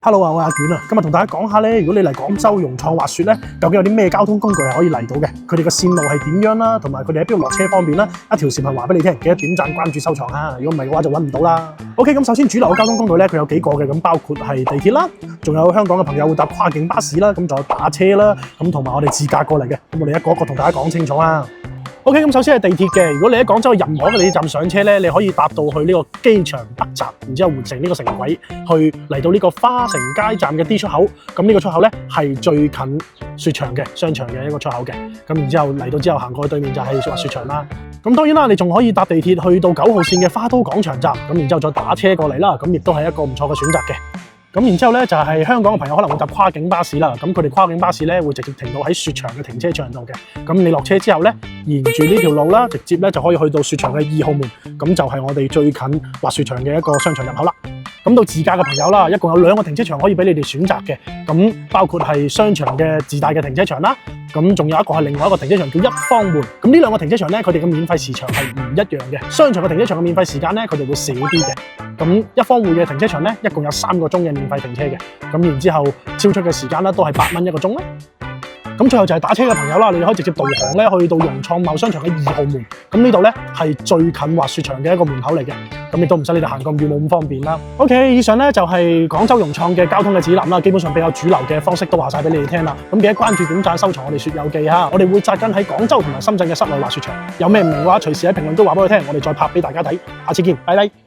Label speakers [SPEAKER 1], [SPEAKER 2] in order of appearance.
[SPEAKER 1] Hello 啊，我係阿卷啊，今日同大家講下咧，如果你嚟廣州融創滑雪咧，究竟有啲咩交通工具係可以嚟到嘅？佢哋嘅線路係點樣啦，同埋佢哋喺邊度落車方便啦？一條視頻話俾你聽，記得點讚、關注、收藏啊！如果唔係嘅話就揾唔到啦。OK， 咁首先主流嘅交通工具咧，佢有幾個嘅，咁包括係地鐵啦，仲有香港嘅朋友會搭跨境巴士啦，咁仲有打車啦，咁同埋我哋自駕過嚟嘅，咁我哋一個一個同大家講清楚啦。OK， 咁首先係地鐵嘅。如果你喺廣州任何一個地鐵站上車咧，你可以搭到去呢個機場北站，然之後換乘呢個城軌去嚟到呢個花城街站嘅 D 出口。咁呢個出口咧係最近雪場嘅商場嘅一個出口嘅。咁然之後嚟到之後行過去對面就係滑雪場啦。咁當然啦，你仲可以搭地鐵去到9號線嘅花都廣場站，咁然之後再打車過嚟啦。咁亦都係一個唔錯嘅選擇嘅。咁然之後咧就係香港嘅朋友可能會搭跨境巴士啦，咁佢哋跨境巴士咧會直接停到喺雪場嘅停車場度嘅。咁你落車之後咧，沿住呢條路啦，直接咧就可以去到雪場嘅2號門，咁就係我哋最近滑雪場嘅一個商場入口啦。咁到自駕嘅朋友啦，一共有2個停車場可以俾你哋選擇嘅，咁包括係商場嘅自帶嘅停車場啦，咁仲有一個係另外一個停車場叫一方門。咁呢2個停車場咧，佢哋嘅免費時長係唔一樣嘅。商場嘅停車場嘅免費時間咧，佢哋會少啲嘅。咁一方門嘅停車場咧，一共有3個鐘嘅免費停車嘅。咁然之後超出嘅時間咧，都係8蚊1個鐘啦。咁最後就係打車嘅朋友啦，你可以直接導航咧去到融創貿商場嘅2號門。咁呢度咧係最近滑雪場嘅一個門口嚟嘅。咁亦都唔使你哋行咁遠，冇咁方便啦。OK， 以上咧就係廣州融創嘅交通嘅指南啦，基本上比較主流嘅方式都話晒俾你哋聽啦。咁記得關注、點讚、收藏我哋雪友記哈，我哋會紮根喺廣州同埋深圳嘅室內滑雪場。有咩唔明嘅話，隨時喺評論都話俾我聽，我哋再拍俾大家睇。下次見，拜拜。